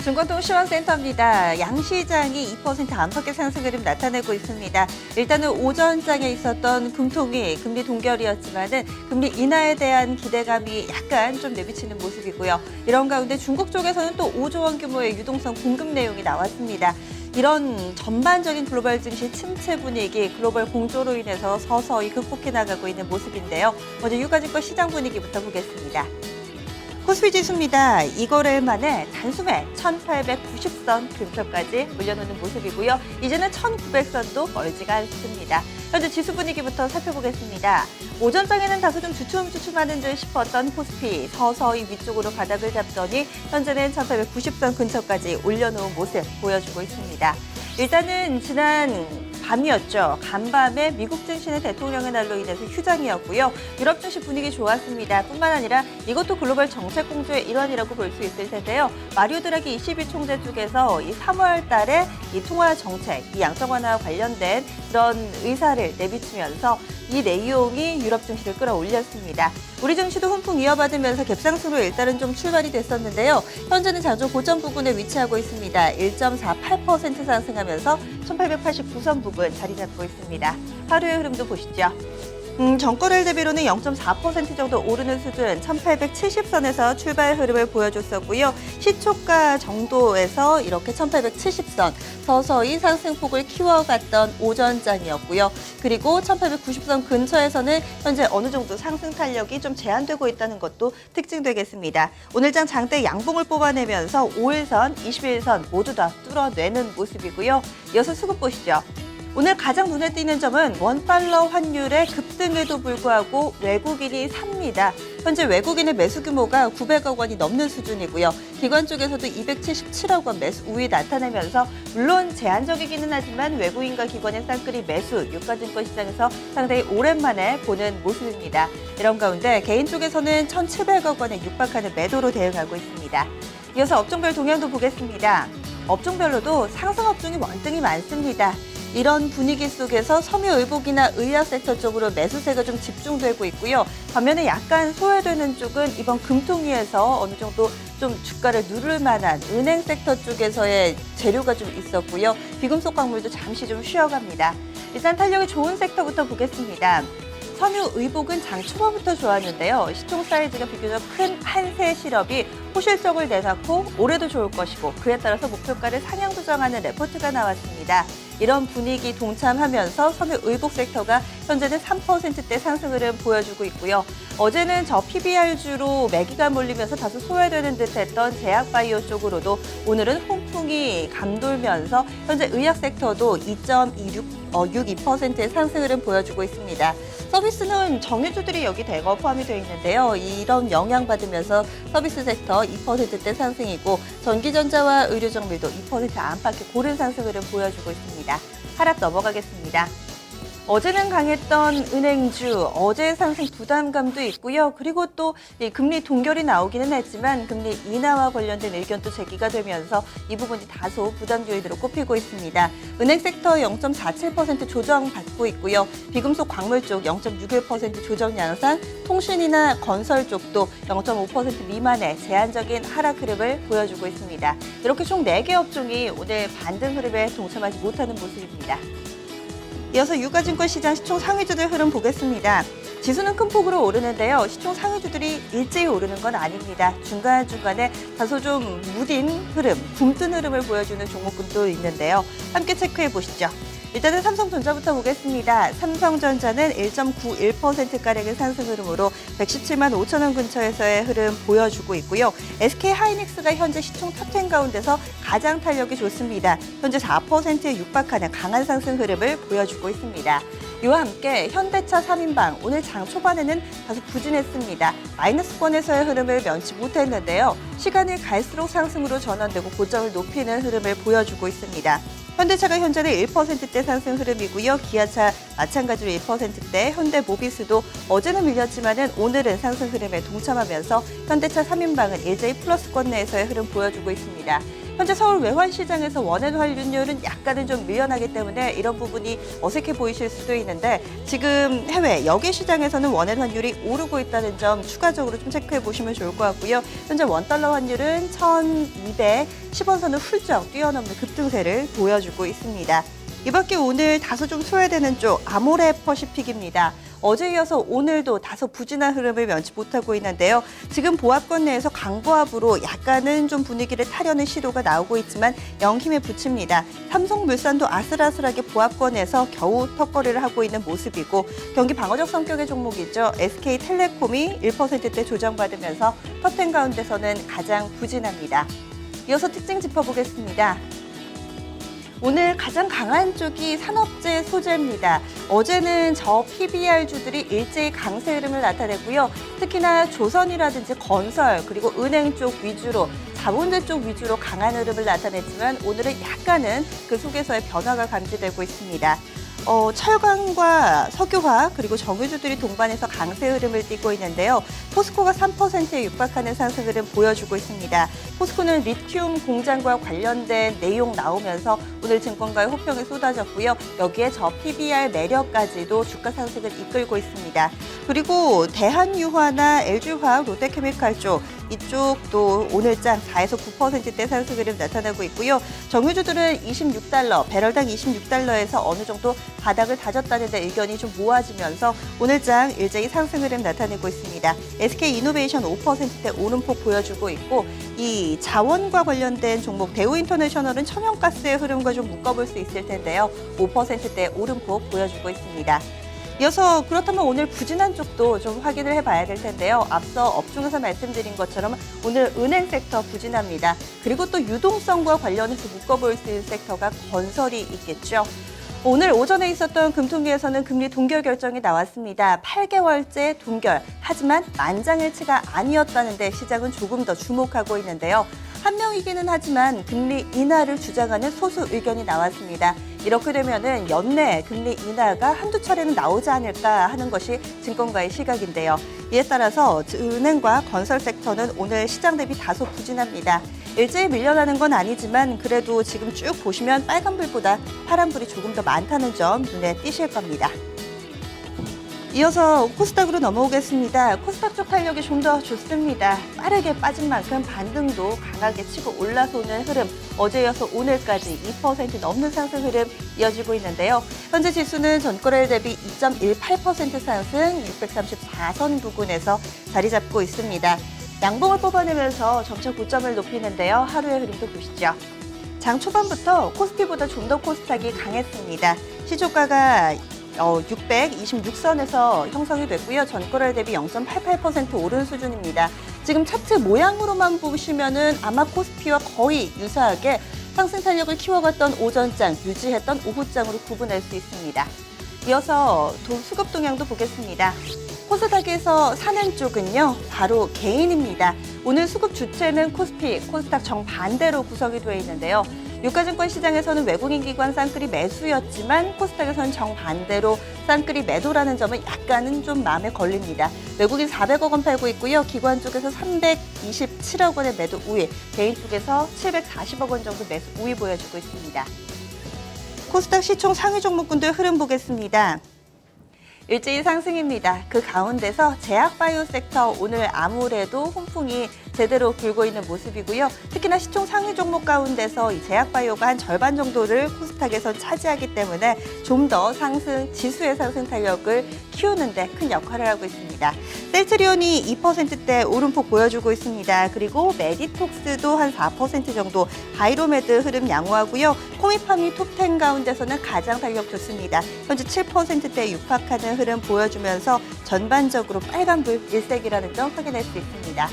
증권통시황센터입니다. 양시장이 2% 안팎의 상승 흐름 나타내고 있습니다. 일단은 오전장에 있었던 금통위 금리 동결이었지만은 금리 인하에 대한 기대감이 약간 좀 내비치는 모습이고요. 이런 가운데 중국 쪽에서는 또 5조 원 규모의 유동성 공급 내용이 나왔습니다. 이런 전반적인 글로벌 증시 침체 분위기, 글로벌 공조로 인해서 서서히 극복해 나가고 있는 모습인데요. 먼저 유가증권 시장 분위기부터 보겠습니다. 코스피 지수입니다. 이거래일 만에 단숨에 1890선 근처까지 올려놓는 모습이고요. 이제는 1900선도 멀지가 않습니다. 현재 지수 분위기부터 살펴보겠습니다. 오전장에는 다소 좀 주춤주춤하는 듯 싶었던 코스피 서서히 위쪽으로 바닥을 잡더니 현재는 1890선 근처까지 올려놓은 모습 보여주고 있습니다. 일단은 지난 밤이었죠. 간밤에 미국 증시는 대통령의 날로 인해서 휴장이었고요. 유럽 증시 분위기 좋았습니다. 뿐만 아니라 이것도 글로벌 정책 공조의 일환이라고 볼 수 있을 텐데요. 마리오 드라기 ECB 총재 쪽에서 이 3월 달에 이 통화 정책, 이 양적 완화와 관련된 그런 의사를 내비치면서 이 내용이 유럽 증시를 끌어올렸습니다. 우리 증시도 훈풍 이어받으면서 갭상승으로 일단은 좀 출발이 됐었는데요. 현재는 장중 고점 부근에 위치하고 있습니다. 1.48% 상승하면서 1889선 부근 자리 잡고 있습니다. 하루의 흐름도 보시죠. 전거래일 대비로는 0.4% 정도 오르는 수준 1870선에서 출발 흐름을 보여줬었고요. 시초가 정도에서 이렇게 1870선 서서히 상승폭을 키워갔던 오전장이었고요. 그리고 1890선 근처에서는 현재 어느 정도 상승 탄력이 좀 제한되고 있다는 것도 특징되겠습니다. 오늘장 장대 양봉을 뽑아내면서 5일선, 21선 모두 다 뚫어내는 모습이고요. 이어서 수급 보시죠. 오늘 가장 눈에 띄는 점은 원달러 환율의 급등에도 불구하고 외국인이 삽니다. 현재 외국인의 매수 규모가 900억 원이 넘는 수준이고요. 기관 쪽에서도 277억 원 매수 우위 나타내면서 물론 제한적이기는 하지만 외국인과 기관의 쌍끌이 매수 유가증권 시장에서 상당히 오랜만에 보는 모습입니다. 이런 가운데 개인 쪽에서는 1,700억 원에 육박하는 매도로 대응하고 있습니다. 이어서 업종별 동향도 보겠습니다. 업종별로도 상승 업종이 월등히 많습니다. 이런 분위기 속에서 섬유의복이나 의약 섹터 쪽으로 매수세가 좀 집중되고 있고요. 반면에 약간 소외되는 쪽은 이번 금통위에서 어느 정도 좀 주가를 누를 만한 은행 섹터 쪽에서의 재료가 좀 있었고요. 비금속 광물도 잠시 좀 쉬어갑니다. 일단 탄력이 좋은 섹터부터 보겠습니다. 섬유의복은 장 초반부터 좋았는데요. 시총 사이즈가 비교적 큰 한세 실업이 호실적을 내놓고 올해도 좋을 것이고 그에 따라서 목표가를 상향 조정하는 레포트가 나왔습니다. 이런 분위기 동참하면서 섬유의복 섹터가 현재는 3%대 상승 흐름 보여주고 있고요. 어제는 저 PBR주로 매기가 몰리면서 다소 소외되는 듯했던 제약바이오 쪽으로도 오늘은 홍풍이 감돌면서 현재 의약 섹터도 2.62%의 상승 흐름 보여주고 있습니다. 서비스는 정유주들이 여기 대거 포함이 되어 있는데요. 이런 영향받으면서 서비스 섹터 2%대 상승이고 전기전자와 의료정밀도 2% 안팎의 고른 상승 흐름 보여주고 있습니다. 하락 넘어가겠습니다. 어제는 강했던 은행주, 어제 상승 부담감도 있고요. 그리고 또 금리 동결이 나오기는 했지만 금리 인하와 관련된 의견도 제기가 되면서 이 부분이 다소 부담 요인으로 꼽히고 있습니다. 은행 섹터 0.47% 조정받고 있고요. 비금속 광물 쪽 0.61% 조정 양상, 통신이나 건설 쪽도 0.5% 미만의 제한적인 하락 흐름을 보여주고 있습니다. 이렇게 총 4개 업종이 오늘 반등 흐름에 동참하지 못하는 모습입니다. 이어서 유가증권 시장 시총 상위주들 흐름 보겠습니다. 지수는 큰 폭으로 오르는데요. 시총 상위주들이 일제히 오르는 건 아닙니다. 중간중간에 다소 좀 무딘 흐름, 굼뜬 흐름을 보여주는 종목군도 있는데요. 함께 체크해 보시죠. 일단은 삼성전자부터 보겠습니다. 삼성전자는 1.91%가량의 상승 흐름으로 117만 5천 원 근처에서의 흐름 보여주고 있고요. SK하이닉스가 현재 시총 탑10 가운데서 가장 탄력이 좋습니다. 현재 4%에 육박하는 강한 상승 흐름을 보여주고 있습니다. 이와 함께 현대차 3인방 오늘 장 초반에는 다소 부진했습니다. 마이너스권에서의 흐름을 면치 못했는데요. 시간이 갈수록 상승으로 전환되고 고점을 높이는 흐름을 보여주고 있습니다. 현대차가 현재는 1%대 상승 흐름이고요. 기아차 마찬가지로 1%대, 현대모비스도 어제는 밀렸지만은 오늘은 상승 흐름에 동참하면서 현대차 3인방은 일제히 플러스권 내에서의 흐름 보여주고 있습니다. 현재 서울 외환시장에서 원화의 환율은 약간은 좀 밀려나기 때문에 이런 부분이 어색해 보이실 수도 있는데 지금 해외 여기 시장에서는 원화 환율이 오르고 있다는 점 추가적으로 좀 체크해 보시면 좋을 것 같고요. 현재 원달러 환율은 1,210원 선을 훌쩍 뛰어넘는 급등세를 보여주고 있습니다. 이 밖에 오늘 다소 좀 소외되는 쪽 아모레 퍼시픽입니다. 어제 이어서 오늘도 다소 부진한 흐름을 면치 못하고 있는데요. 지금 보합권 내에서 강보합으로 약간은 좀 분위기를 타려는 시도가 나오고 있지만 영 힘에 부칩니다. 삼성물산도 아슬아슬하게 보합권에서 겨우 턱걸이를 하고 있는 모습이고 경기 방어적 성격의 종목이죠. SK텔레콤이 1%대 조정받으면서 top10 가운데서는 가장 부진합니다. 이어서 특징 짚어보겠습니다. 오늘 가장 강한 쪽이 산업재 소재입니다. 어제는 저 PBR주들이 일제히 강세 흐름을 나타냈고요. 특히나 조선이라든지 건설 그리고 은행 쪽 위주로 자본재 쪽 위주로 강한 흐름을 나타냈지만 오늘은 약간은 그 속에서의 변화가 감지되고 있습니다. 철강과 석유화 그리고 정유주들이 동반해서 강세 흐름을 띠고 있는데요. 포스코가 3%에 육박하는 상승 흐름 보여주고 있습니다. 포스코는 리튬 공장과 관련된 내용 나오면서 오늘 증권가의 호평이 쏟아졌고요. 여기에 저 PBR 매력까지도 주가 상승을 이끌고 있습니다. 그리고 대한유화나 LG화학, 롯데케미칼 쪽 이쪽도 오늘장 4에서 9%대 상승 흐름 나타나고 있고요. 정유주들은 26달러, 배럴당 26달러에서 어느 정도 바닥을 다졌다는 데 의견이 좀 모아지면서 오늘장 일제히 상승 흐름 나타내고 있습니다. SK이노베이션 5%대 오름폭 보여주고 있고 이 자원과 관련된 종목 대우인터내셔널은 천연가스의 흐름과 좀 묶어볼 수 있을 텐데요. 5%대 오름폭 보여주고 있습니다. 이어서 그렇다면 오늘 부진한 쪽도 좀 확인을 해봐야 될 텐데요. 앞서 업종에서 말씀드린 것처럼 오늘 은행 섹터 부진합니다. 그리고 또 유동성과 관련해서 묶어볼 수 있는 섹터가 건설이 있겠죠. 오늘 오전에 있었던 금통위에서는 금리 동결 결정이 나왔습니다. 8개월째 동결. 하지만 만장일치가 아니었다는 데 시장은 조금 더 주목하고 있는데요. 한 명이기는 하지만 금리 인하를 주장하는 소수 의견이 나왔습니다. 이렇게 되면은 연내 금리 인하가 한두 차례는 나오지 않을까 하는 것이 증권가의 시각인데요. 이에 따라서 은행과 건설 섹터는 오늘 시장 대비 다소 부진합니다. 일제히 밀려나는 건 아니지만 그래도 지금 쭉 보시면 빨간불보다 파란불이 조금 더 많다는 점 눈에 띄실 겁니다. 이어서 코스닥으로 넘어오겠습니다. 코스닥 쪽 탄력이 좀 더 좋습니다. 빠르게 빠진 만큼 반등도 강하게 치고 올라서는 흐름, 어제 이어서 오늘까지 2% 넘는 상승 흐름 이어지고 있는데요. 현재 지수는 전거래일 대비 2.18% 상승 634선 부근에서 자리 잡고 있습니다. 양봉을 뽑아내면서 점차 고점을 높이는데요. 하루의 흐름도 보시죠. 장 초반부터 코스피보다 좀 더 코스닥이 강했습니다. 시초가가 626선에서 형성이 됐고요. 전거래일 대비 0.88% 오른 수준입니다. 지금 차트 모양으로만 보시면은 아마 코스피와 거의 유사하게 상승 탄력을 키워갔던 오전장, 유지했던 오후장으로 구분할 수 있습니다. 이어서 수급 동향도 보겠습니다. 코스닥에서 사는 쪽은요, 바로 개인입니다. 오늘 수급 주체는 코스피, 코스닥 정반대로 구성이 되어 있는데요. 유가증권 시장에서는 외국인 기관 쌍끌이 매수였지만 코스닥에서는 정반대로 쌍끌이 매도라는 점은 약간은 좀 마음에 걸립니다. 외국인 400억 원 팔고 있고요. 기관 쪽에서 327억 원의 매도 우위, 개인 쪽에서 740억 원 정도 매수 우위 보여주고 있습니다. 코스닥 시총 상위 종목군들 흐름 보겠습니다. 일제히 상승입니다. 그 가운데서 제약바이오 섹터 오늘 아무래도 훈풍이 제대로 불고 있는 모습이고요. 특히나 시총 상위 종목 가운데서 이 제약바이오가 한 절반 정도를 코스닥에서 차지하기 때문에 좀 더 지수의 상승 탄력을 키우는 데 큰 역할을 하고 있습니다. 셀트리온이 2%대 오름폭 보여주고 있습니다. 그리고 메디톡스도 한 4% 정도 바이로메드 흐름 양호하고요. 코미팜이 톱10 가운데서는 가장 탄력 좋습니다. 현재 7%대 육박하는 흐름 보여주면서 전반적으로 빨간불 일색이라는 점 확인할 수 있습니다.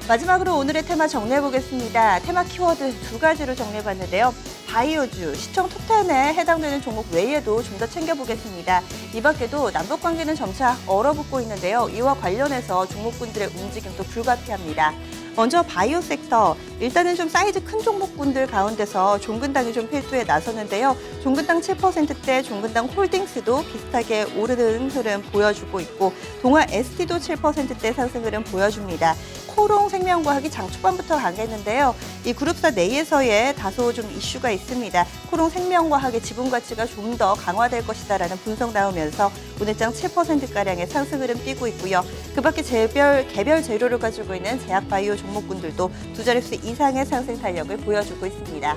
마지막으로 오늘의 테마 정리해보겠습니다. 테마 키워드 두 가지로 정리해봤는데요. 바이오주, 시총 톱10에 해당되는 종목 외에도 좀 더 챙겨보겠습니다. 이 밖에도 남북관계는 점차 얼어붙고 있는데요. 이와 관련해서 종목군들의 움직임도 불가피합니다. 먼저 바이오 섹터, 일단은 좀 사이즈 큰 종목군들 가운데서 종근당이 좀 필두에 나섰는데요. 종근당 7%대 종근당 홀딩스도 비슷하게 오르는 흐름 보여주고 있고 동아 ST도 7%대 상승 흐름 보여줍니다. 코롱 생명과학이 장 초반부터 강했는데요. 이 그룹사 내에서의 다소 좀 이슈가 있습니다. 코롱 생명과학의 지분 가치가 좀 더 강화될 것이다라는 분석 나오면서 오늘장 7%가량의 상승 흐름 띄고 있고요. 그 밖에 개별 재료를 가지고 있는 제약바이오 종목군들도 두 자릿수 이상의 상승 탄력을 보여주고 있습니다.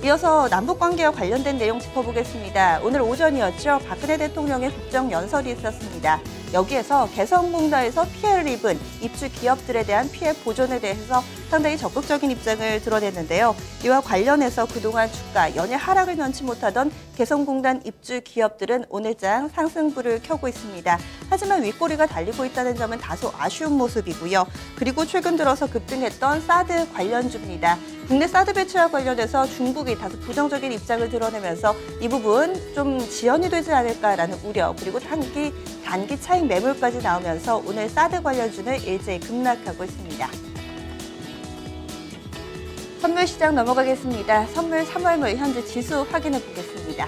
이어서 남북관계와 관련된 내용 짚어보겠습니다. 오늘 오전이었죠. 박근혜 대통령의 국정연설이 있었습니다. 여기에서 개성공단에서 피해를 입은 입주 기업들에 대한 피해 보존에 대해서 상당히 적극적인 입장을 드러냈는데요. 이와 관련해서 그동안 주가 연일 하락을 면치 못하던 개성공단 입주 기업들은 오늘장 상승불을 켜고 있습니다. 하지만 윗꼬리가 달리고 있다는 점은 다소 아쉬운 모습이고요. 그리고 최근 들어서 급등했던 사드 관련주입니다. 국내 사드 배치와 관련해서 중국이 다소 부정적인 입장을 드러내면서 이 부분 좀 지연이 되지 않을까라는 우려, 그리고 단기 차익 매물까지 나오면서 오늘 사드 관련주는 일제히 급락하고 있습니다. 선물 시장 넘어가겠습니다. 선물 3월물 현재 지수 확인해 보겠습니다.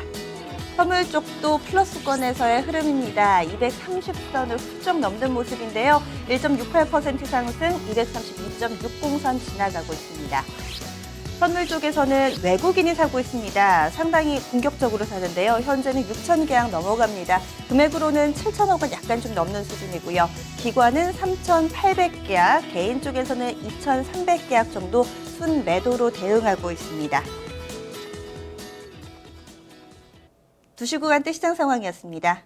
선물 쪽도 플러스권에서의 흐름입니다. 230선을 훌쩍 넘는 모습인데요. 1.68% 상승, 232.60선 지나가고 있습니다. 선물 쪽에서는 외국인이 사고 있습니다. 상당히 공격적으로 사는데요. 현재는 6천 계약 넘어갑니다. 금액으로는 7천억 원 약간 좀 넘는 수준이고요. 기관은 3,800계약, 개인 쪽에서는 2,300계약 정도 순매도로 대응하고 있습니다. 2시 구간대 시장 상황이었습니다.